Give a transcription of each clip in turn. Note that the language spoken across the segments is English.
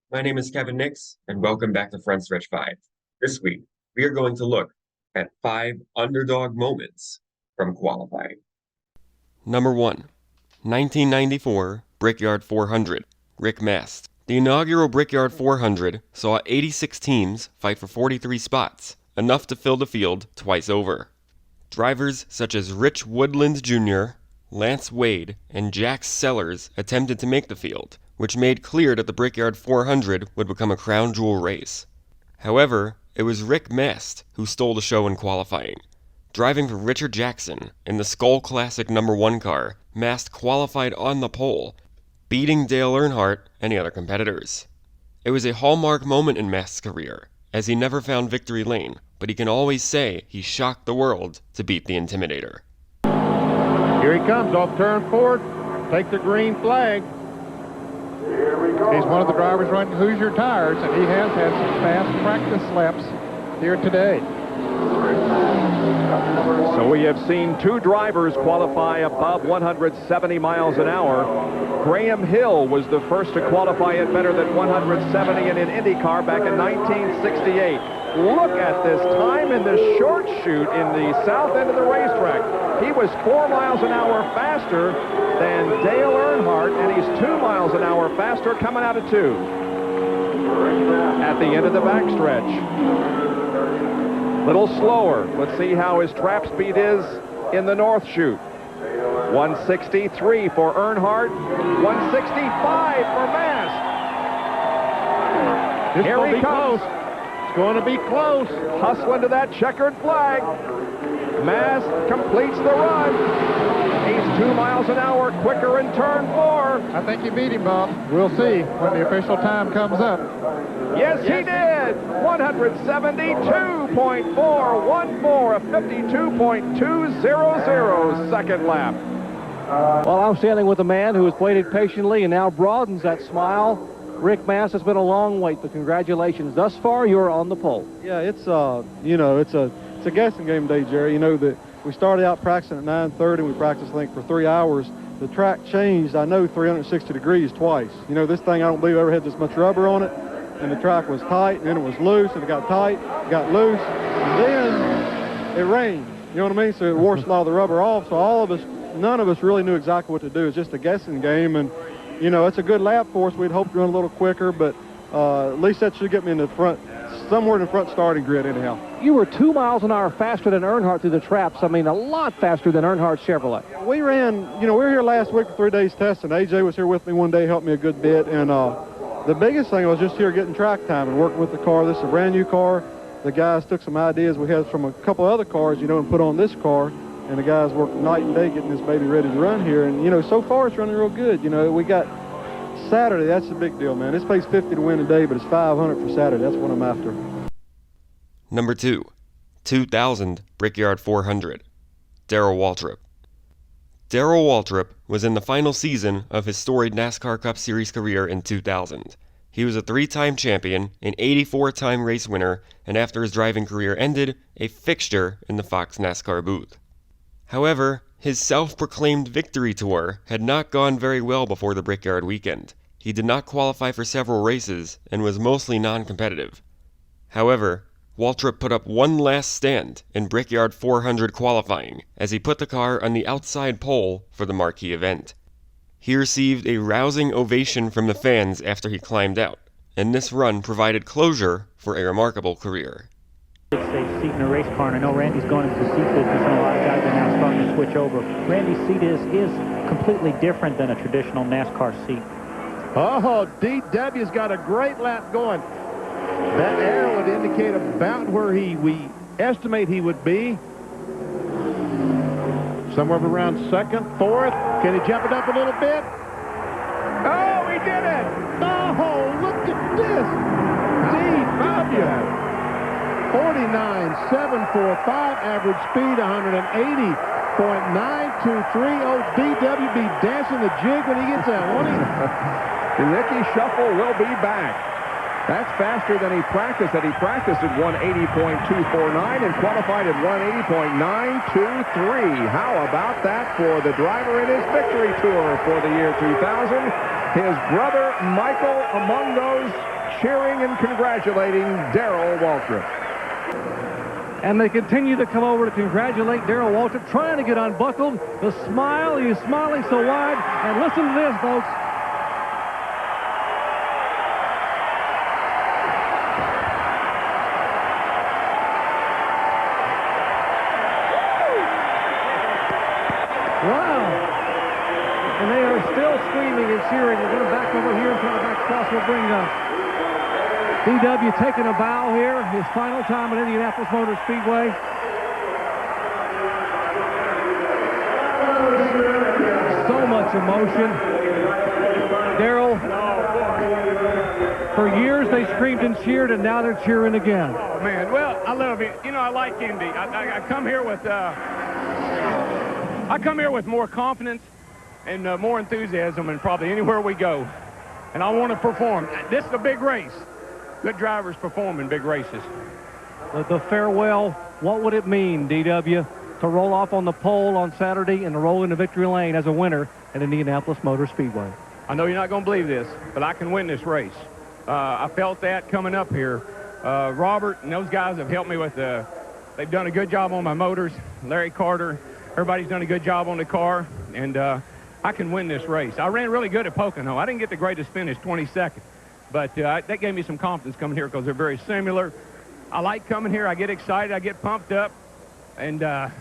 My name is Kevin Nix, and welcome back to Frontstretch 5. This week, we are going to look at 5 underdog moments from qualifying. Number 1. 1994 Brickyard 400, Rick Mast. The inaugural Brickyard 400 saw 86 teams fight for 43 spots, enough to fill the field twice over. Drivers such as Rich Woodland Jr., Lance Wade, and Jack Sellers attempted to make the field, which made clear that the Brickyard 400 would become a crown jewel race. However, it was Rick Mast who stole the show in qualifying. Driving for Richard Jackson in the Skull Classic No. 1 car, Mast qualified on the pole, beating Dale Earnhardt and the other competitors. It was a hallmark moment in Mast's career, as he never found victory lane, but he can always say he shocked the world to beat the Intimidator. Here he comes off turn 4, take the green flag. He's one of the drivers running Hoosier tires, and he has had some fast practice laps here today. So we have seen 2 drivers qualify above 170 miles an hour. Graham Hill was the first to qualify at better than 170 in an IndyCar back in 1968. Look at this time in the short chute in the south end of the racetrack. He was 4 miles an hour faster than Dale Earnhardt, and he's 2 miles an hour faster coming out of 2 at the end of the backstretch. Little slower. Let's see how his trap speed is in the north chute. 163 for Earnhardt, 165 for Mast. Here he comes. It's going to be close. Hustling to that checkered flag. Mast completes the run. He's 2 miles an hour quicker in turn 4. I think he beat him, Bob. We'll see when the official time comes up. Yes, he did. 172.414, a 52.200 second lap. Well, I'm standing with a man who has waited patiently and now broadens that smile. Rick Mast, has been a long wait, but congratulations. Thus far, you're on the pole. Yeah, it's a guessing game day, Jerry. You know that we started out practicing at 9:30. We practiced, I think, for 3 hours. The track changed, I know, 360 degrees twice. You know, this thing, I don't believe ever had this much rubber on it. And the track was tight, and then it was loose, and it got tight, got loose, and then it rained. You know what I mean? So it washed a lot of the rubber off. So none of us really knew exactly what to do. It's just a guessing game, and you know, it's a good lap for us. We'd hope to run a little quicker, but at least that should get me in the front, somewhere in the front starting grid anyhow. You were 2 miles an hour faster than Earnhardt through the traps. I mean, a lot faster than Earnhardt's Chevrolet. We ran, you know, we were here last week for 3 days testing. AJ was here with me one day, helped me a good bit, and the biggest thing was just here getting track time and working with the car. This is a brand new car. The guys took some ideas we had from a couple other cars, you know, and put on this car. And the guys worked night and day getting this baby ready to run here. And, you know, so far it's running real good. You know, we got Saturday. That's the big deal, man. This pays 50 to win today, but it's 500 for Saturday. That's what I'm after. Number 2. 2000 Brickyard 400, Daryl Waltrip. Daryl Waltrip was in the final season of his storied NASCAR Cup Series career in 2000. He was a 3-time champion, an 84-time race winner, and after his driving career ended, a fixture in the Fox NASCAR booth. However, his self-proclaimed victory tour had not gone very well before the Brickyard weekend. He did not qualify for several races and was mostly non-competitive. However, Waltrip put up one last stand in Brickyard 400 qualifying as he put the car on the outside pole for the marquee event. He received a rousing ovation from the fans after he climbed out, and this run provided closure for a remarkable career. It's a seat in a race car, and I know Randy's going into the seat business, and a lot of guys are now starting to switch over. Randy's seat is completely different than a traditional NASCAR seat. Oh, DW's got a great lap going. That arrow would indicate about where we estimate he would be. Somewhere around 2nd, 4th. Can he jump it up a little bit? Oh, he did it! Oh, look at this! DW. 49.745 average speed, 180.923. Oh, DW be dancing the jig when he gets that, won't he? Ricky Shuffle will be back. That's faster than he practiced. He practiced at 180.249 and qualified at 180.923. How about that for the driver in his victory tour for the year 2000? His brother Michael among those cheering and congratulating Daryl Waltrip. And they continue to come over to congratulate Daryl Waltrip, trying to get unbuckled. The smile, he's smiling so wide. And listen to this, folks. Wow. And they are still screaming and cheering. We're going to back over here and try to back across. We'll bring DW taking a bow here, his final time at Indianapolis Motor Speedway. So much emotion. Daryl, for years they screamed and cheered, and now they're cheering again. Oh, man. Well, I love it. You know, I like Indy. I come here with more confidence and more enthusiasm than probably anywhere we go. And I want to perform. This is a big race. Good drivers perform in big races. The farewell, what would it mean, DW, to roll off on the pole on Saturday and to roll into victory lane as a winner at Indianapolis Motor Speedway? I know you're not going to believe this, but I can win this race. I felt that coming up here. Robert and those guys have helped me with they've done a good job on my motors. Larry Carter, everybody's done a good job on the car, and I can win this race. I ran really good at Pocono. I didn't get the greatest finish, 22nd. But that gave me some confidence coming here because they're very similar. I like coming here. I get excited. I get pumped up. And that's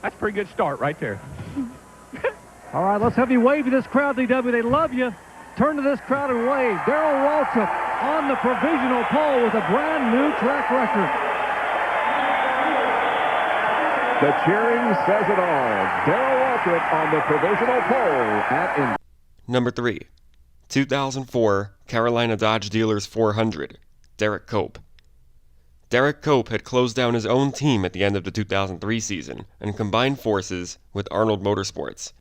a pretty good start right there. All right, let's have you wave to this crowd, DW. They love you. Turn to this crowd and wave. Daryl Waltrip on the provisional pole with a brand new track record. The cheering says it all. Daryl Waltrip on the provisional pole at Indy. Number 3. 2004 Carolina Dodge Dealers 400, Derek Cope. Derek Cope had closed down his own team at the end of the 2003 season and combined forces with Arnold Motorsports.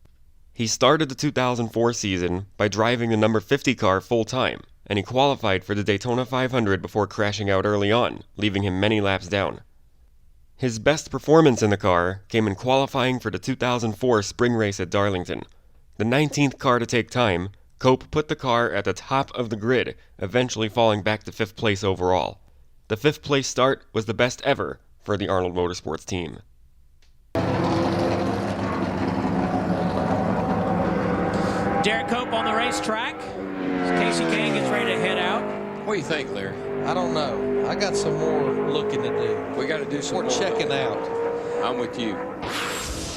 He started the 2004 season by driving the number 50 car full-time, and he qualified for the Daytona 500 before crashing out early on, leaving him many laps down. His best performance in the car came in qualifying for the 2004 spring race at Darlington. The 19th car to take time, Cope put the car at the top of the grid, eventually falling back to 5th place overall. The 5th place start was the best ever for the Arnold Motorsports team. Derek Cope on the racetrack. Casey Kane gets ready to head out. What do you think, Larry? I don't know. I got some more looking to do. We got to do some more checking out. I'm with you.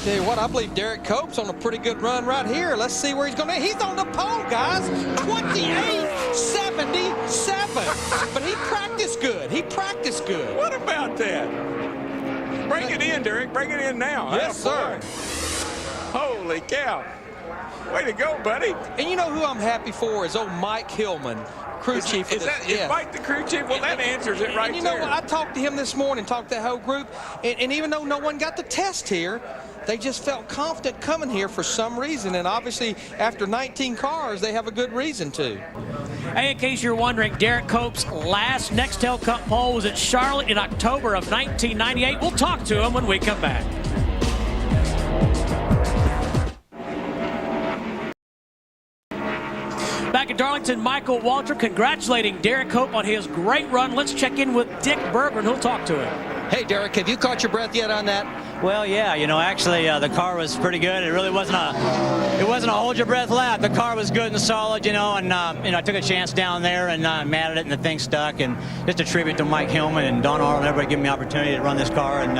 Tell you what, I believe Derek Cope's on a pretty good run right here. Let's see where he's going to. He's on the pole, guys. 28.77. But he practiced good. He practiced good. What about that? Bring it in, Derek. Bring it in now. Yes, sir. Holy cow. Way to go, buddy. And you know who I'm happy for is old Mike Hillman, crew chief. Is Mike the crew chief? Well, that answers it right and you know what? I talked to him this morning, talked to the whole group, and even though no one got the test here, they just felt confident coming here for some reason, and obviously after 19 cars, they have a good reason to. Hey, in case you're wondering, Derek Cope's last Nextel Cup pole was at Charlotte in October of 1998. We'll talk to him when we come back. Back at Darlington, Michael Waltrip congratulating Derek Cope on his great run. Let's check in with Dick Berger, and he'll talk to him. Hey, Derek, have you caught your breath yet on that? Well, yeah, you know, actually the car was pretty good. It really wasn't a hold your breath lap. The car was good and solid, you know, and you know, I took a chance down there and mad at it, and the thing stuck. And just a tribute to Mike Hillman and Don Arnold and everybody giving me the opportunity to run this car. And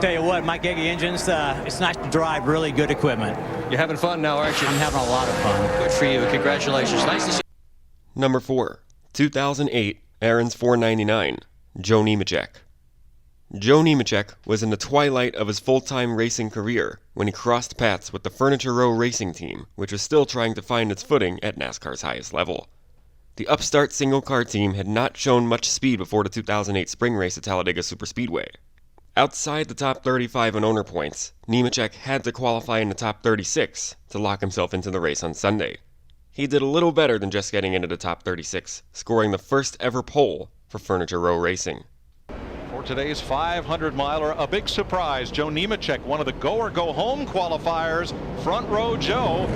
tell you what, Mike Gagey engines, it's nice to drive really good equipment. You're having fun now, aren't you? I'm having a lot of fun. Good for you. Congratulations. Nice to see you. Number 4, 2008 Aaron's 499, Joe Nemechek. Joe Nemechek was in the twilight of his full-time racing career when he crossed paths with the Furniture Row racing team, which was still trying to find its footing at NASCAR's highest level. The upstart single-car team had not shown much speed before the 2008 spring race at Talladega Superspeedway. Outside the top 35 in owner points, Nemechek had to qualify in the top 36 to lock himself into the race on Sunday. He did a little better than just getting into the top 36, scoring the first ever pole for Furniture Row Racing. For today's 500-miler, a big surprise. Joe Nemechek, one of the go-or-go-home qualifiers. Front row Joe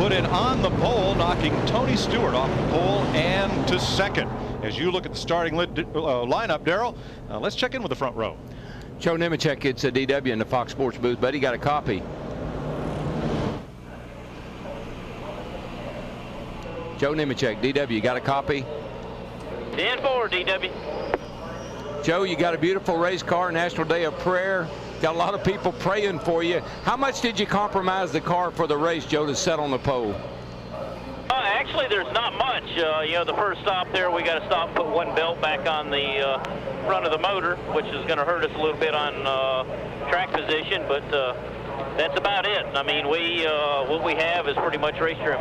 put it on the pole, knocking Tony Stewart off the pole and to second. As you look at the starting lineup, Daryl, let's check in with the front row. Joe Nemechek, it's a DW in the Fox Sports booth, buddy. Got a copy. Joe Nemechek, DW, got a copy? 10-4, DW. Joe, you got a beautiful race car, National Day of Prayer. Got a lot of people praying for you. How much did you compromise the car for the race, Joe, to set on the pole? Actually, there's not much. You know, the first stop there, we got to stop and put one belt back on the front of the motor, which is going to hurt us a little bit on track position, but that's about it. I mean, what we have is pretty much race trim.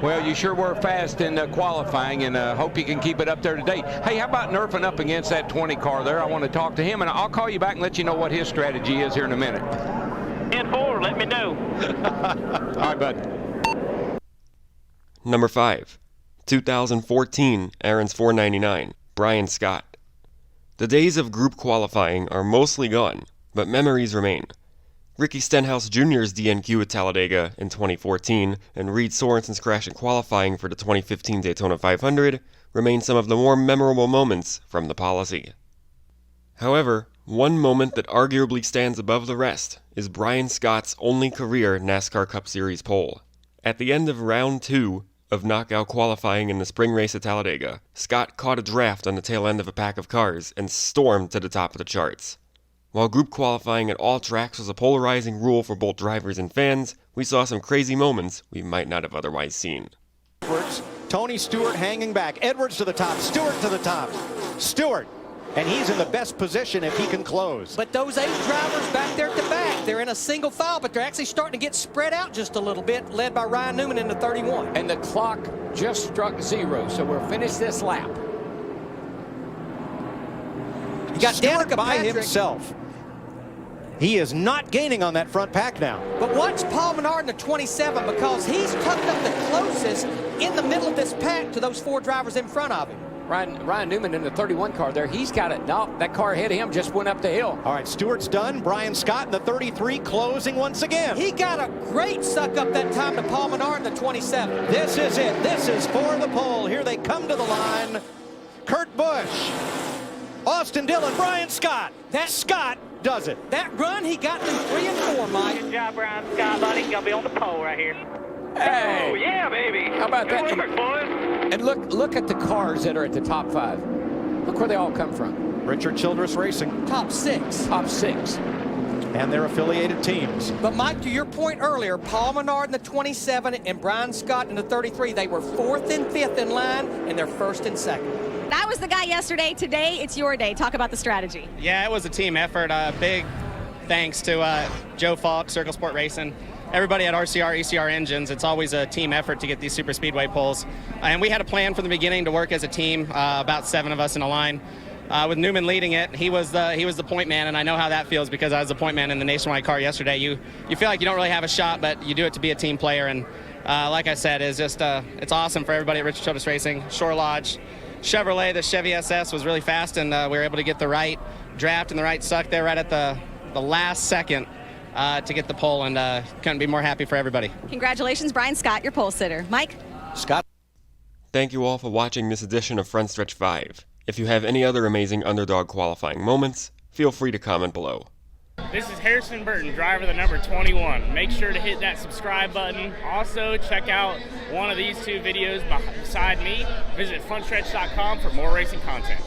Well, you sure were fast in qualifying, and hope you can keep it up there today. Hey, how about nerfing up against that 20 car there? I want to talk to him, and I'll call you back and let you know what his strategy is here in a minute. 10-4, let me know. All right, bud. Number 5, 2014 Aaron's 499, Brian Scott. The days of group qualifying are mostly gone, but memories remain. Ricky Stenhouse Jr.'s DNQ at Talladega in 2014 and Reed Sorensen's crash in qualifying for the 2015 Daytona 500 remain some of the more memorable moments from the policy. However, one moment that arguably stands above the rest is Brian Scott's only career NASCAR Cup Series pole. At the end of round 2 of knockout qualifying in the spring race at Talladega, Scott caught a draft on the tail end of a pack of cars and stormed to the top of the charts. While group qualifying at all tracks was a polarizing rule for both drivers and fans, we saw some crazy moments we might not have otherwise seen. Edwards, Tony Stewart hanging back. Edwards to the top, Stewart to the top. Stewart, and he's in the best position if he can close. But those 8 drivers back there at the back, they're in a single file, but they're actually starting to get spread out just a little bit, led by Ryan Newman in the 31. And the clock just struck 0, so we'll finish this lap. You got Danica by himself. He is not gaining on that front pack now. But watch Paul Menard in the 27 because he's tucked up the closest in the middle of this pack to those 4 drivers in front of him. Ryan Newman in the 31 car there, he's got it. No, that car hit him, just went up the hill. All right, Stewart's done. Brian Scott in the 33 closing once again. He got a great suck up that time to Paul Menard in the 27. This is it. This is for the pole. Here they come to the line. Kurt Busch, Austin Dillon, Brian Scott. That Scott does it. That run, he got through 3 and 4, Mike. Good job, Brian Scott. Buddy, gonna be on the pole right here. Hey. Oh, yeah, baby. How about that? Good work, boys. And look at the cars that are at the top 5. Look where they all come from. Richard Childress Racing. Top 6. Top 6. And their affiliated teams. But Mike, to your point earlier, Paul Menard in the 27 and Brian Scott in the 33, they were 4th and 5th in line, and they're 1st and 2nd. That was the guy yesterday. Today, it's your day. Talk about the strategy. Yeah, it was a team effort. Big thanks to Joe Falk, Circle Sport Racing, everybody at RCR, ECR Engines. It's always a team effort to get these super speedway poles. And we had a plan from the beginning to work as a team, about 7 of us in a line. With Newman leading it, he was the point man, and I know how that feels because I was the point man in the Nationwide car yesterday. You feel like you don't really have a shot, but you do it to be a team player. And like I said, it's just it's awesome for everybody at Richard Childress Racing, Shore Lodge, Chevrolet. The Chevy SS was really fast, and we were able to get the right draft and the right suck there right at the last second to get the pole, and couldn't be more happy for everybody. Congratulations, Brian Scott, your pole sitter. Mike? Scott. Thank you all for watching this edition of Frontstretch 5. If you have any other amazing underdog qualifying moments, feel free to comment below. This is Harrison Burton, driver the number 21. Make sure to hit that subscribe button. Also, check out one of these 2 videos beside me. Visit frontstretch.com for more racing content.